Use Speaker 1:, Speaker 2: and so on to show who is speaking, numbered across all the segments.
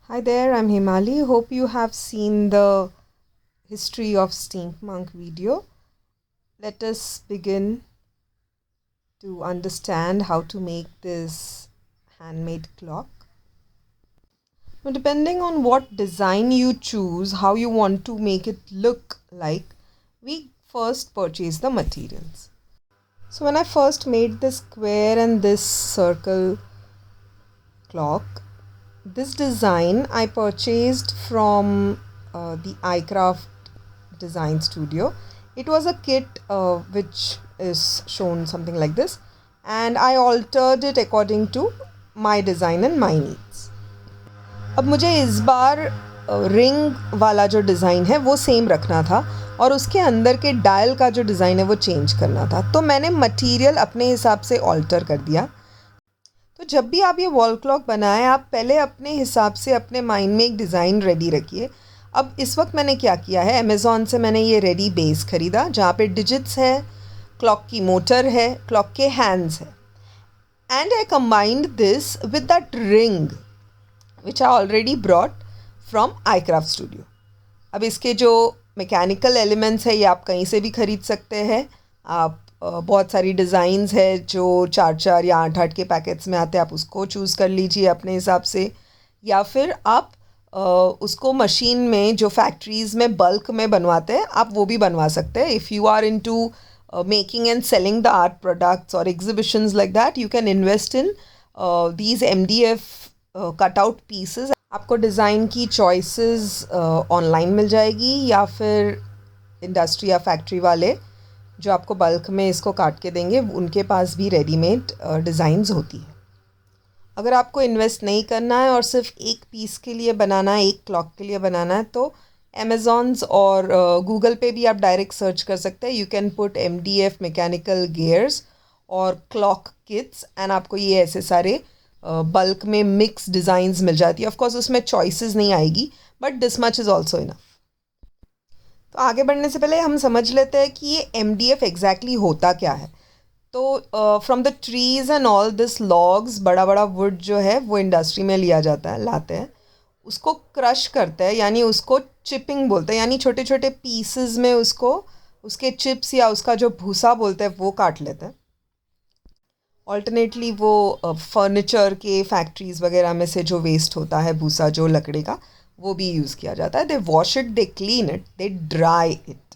Speaker 1: Hi there, I'm Himali. Hope you have seen the history of steampunk video. Let us begin to understand how to make this handmade clock. Now, depending on what design you choose, how you want to make it look like, we first purchase the materials. So when I first made this square and this circle clock, this design I purchased from the iCraft design studio. It was a kit which is shown something like this, and I altered it according to my design and my needs. अब मुझे इस बार ring वाला जो design है वो same रखना था और उसके अंदर के डायल का जो डिज़ाइन है वो चेंज करना था, तो मैंने मटेरियल अपने हिसाब से ऑल्टर कर दिया. तो जब भी आप ये वॉल क्लॉक बनाएं, आप पहले अपने हिसाब से अपने माइंड में एक डिज़ाइन रेडी रखिए. अब इस वक्त मैंने क्या किया है, अमेज़ॉन से मैंने ये रेडी बेस ख़रीदा जहाँ पे डिजिट्स है, क्लॉक की मोटर है, क्लॉक के हैंड्स है, and I combined this with that ring which I already brought from iCraft studio. अब इसके जो मैकेनिकल एलिमेंट्स है ये आप कहीं से भी ख़रीद सकते हैं. आप बहुत सारी डिज़ाइंस है जो 4-4 या 8-8 के पैकेट्स में आते हैं, आप उसको चूज़ कर लीजिए अपने हिसाब से, या फिर आप उसको मशीन में जो फैक्ट्रीज़ में बल्क में बनवाते हैं आप वो भी बनवा सकते हैं. If you are into making and selling the art products or exhibitions like that, you can invest in these MDF cutout pieces. आपको डिज़ाइन की चॉइसेस ऑनलाइन मिल जाएगी, या फिर इंडस्ट्री या फैक्ट्री वाले जो आपको बल्क में इसको काट के देंगे उनके पास भी रेडीमेड डिज़ाइंस होती है. अगर आपको इन्वेस्ट नहीं करना है और सिर्फ एक पीस के लिए बनाना है, एक क्लॉक के लिए बनाना है, तो अमेज़ॉन्स और गूगल पे भी आप डायरेक्ट सर्च कर सकते हैं. You can put MDF mechanical gears और क्लॉक किट्स, एंड आपको ये ऐसे सारे बल्क में मिक्स डिज़ाइंस मिल जाती है. ऑफ कोर्स उसमें चॉइसेस नहीं आएगी, but this much is also enough. तो आगे बढ़ने से पहले हम समझ लेते हैं कि ये MDF एग्जैक्टली होता क्या है. तो from the trees and all this logs, बड़ा बड़ा वुड जो है वो इंडस्ट्री में लिया जाता है, लाते हैं, उसको क्रश करते हैं, यानी उसको चिपिंग बोलते हैं, यानी छोटे छोटे पीसेस में उसको उसके चिप्स या उसका जो भूसा बोलते हैं वो काट लेते हैं. ऑल्टरनेटली वो फर्नीचर के फैक्ट्रीज़ वगैरह में से जो वेस्ट होता है भूसा जो लकड़ी का, वो भी यूज़ किया जाता है. दे wash it, they clean it, they dry it.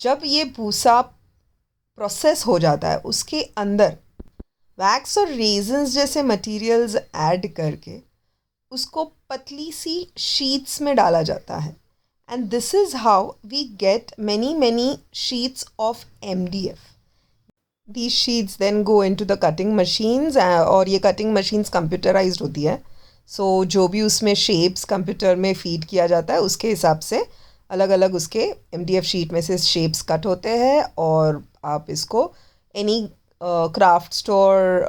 Speaker 1: जब ये भूसा प्रोसेस हो जाता है उसके अंदर वैक्स और रेजन्स जैसे मटेरियल्स ऐड करके उसको पतली सी शीट्स में डाला जाता है, and this is how we get many sheets of MDF. These sheets then go into the cutting machines, और ये cutting machines कंप्यूटराइज्ड होती है. सो जो भी उसमें शेप्स कंप्यूटर में फीड किया जाता है उसके हिसाब से अलग अलग उसके MDF शीट में से शेप्स कट होते हैं, और आप इसको any craft store,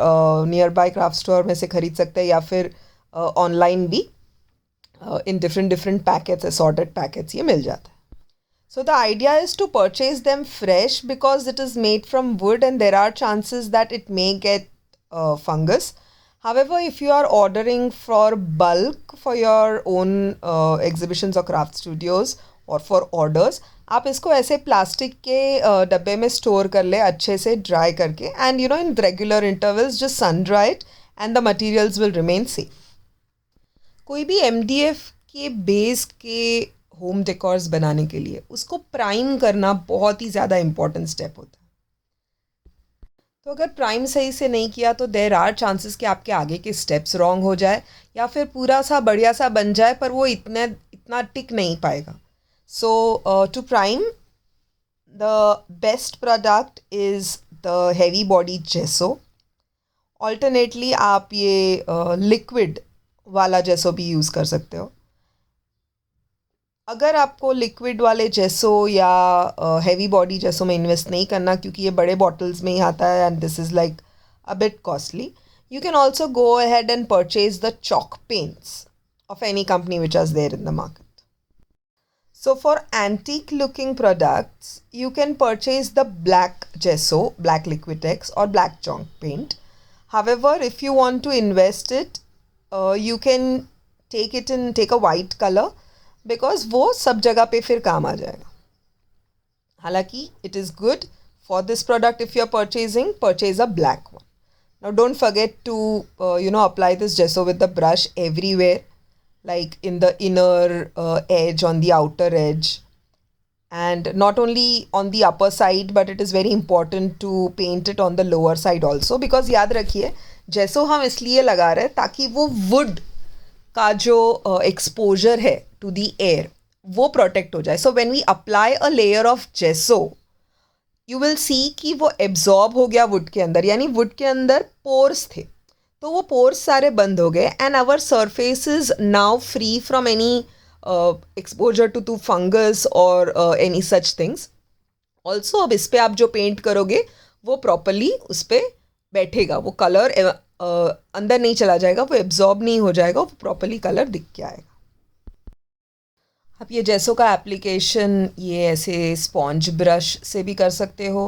Speaker 1: near by craft store में से ख़रीद सकते हैं, या फिर ऑनलाइन भी in different packets, assorted packets ये मिल जाता है. So the idea is to purchase them fresh because it is made from wood and there are chances that it may get fungus. However, if you are ordering for bulk for your own exhibitions or craft studios or for orders, आप इसको ऐसे plastic के डब्बे में store कर ले अच्छे से ड्राई करके, and you know in regular intervals just sun dry it and the materials will remain safe. कोई भी MDF के बेस के होम डेकोर्स बनाने के लिए उसको प्राइम करना बहुत ही ज़्यादा इम्पॉर्टेंट स्टेप होता है. तो अगर प्राइम सही से नहीं किया तो देर आर चांसेस कि आपके आगे के स्टेप्स रॉन्ग हो जाए, या फिर पूरा सा बढ़िया सा बन जाए पर वो इतना टिक नहीं पाएगा. So to prime the best product is the heavy body जेसो. ऑल्टरनेटली आप ये लिक्विड वाला जेसो भी यूज़ कर सकते हो. अगर आपको लिक्विड वाले जेसो या हैवी बॉडी जेसो में इन्वेस्ट नहीं करना, क्योंकि ये बड़े बॉटल्स में ही आता है and this is like a bit costly, you can also go ahead and purchase the chalk paints of any company which is there in the market. So for antique looking products, you can purchase the black gesso, black Liquitex or black chalk paint. However, if you want to invest it, you can take a white color, because वो सब जगह पे फिर काम आ जाएगा. हालांकि it is good for this product, if you are purchase a black one. Now don't forget to apply this gesso with the brush everywhere, like in the inner edge, on the outer edge, and not only on the upper side, but it is very important to paint it on the lower side also, because याद रखिए gesso हम इसलिए लगा रहे हैं ताकि वो wood का जो exposure है to the air वो protect हो जाए. So when we apply a layer of gesso, you will see कि वो absorb हो गया wood के अंदर, यानी wood के अंदर pores थे, तो वो pores सारे बंद हो गए, and our surface is now free from any exposure to fungus or any such things. Also अब इस पे आप जो पेंट करोगे वो प्रॉपरली उस पर बैठेगा, वो कलर अंदर नहीं चला जाएगा, वो एब्जॉर्ब नहीं हो जाएगा, वो प्रॉपरली कलर दिख के आएगा. आप ये जेसो का एप्लीकेशन ये ऐसे स्पॉन्ज ब्रश से भी कर सकते हो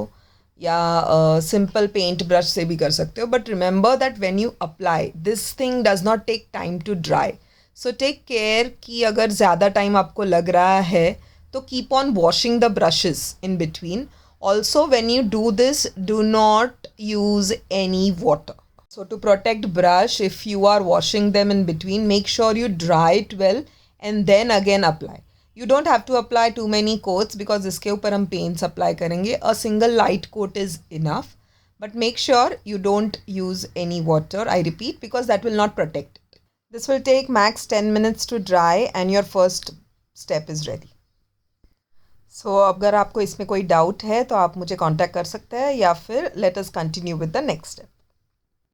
Speaker 1: या सिंपल पेंट ब्रश से भी कर सकते हो, but remember that when you apply this thing does not take time to dry. So take care कि अगर ज़्यादा टाइम आपको लग रहा है तो keep on washing the brushes in between. Also when you do this, do not use any water. So to protect brush, if you are washing them in between, make sure you dry it well and then again apply. You don't have to apply too many coats because इसके ऊपर हम paints apply करेंगे. A single light coat is enough, but make sure you don't use any water, I repeat, because that will not protect it. This will take max 10 minutes to dry and your first step is ready. So अगर आपको इसमें कोई doubt है तो आप मुझे contact कर सकते हैं या फिर let us continue with the next step.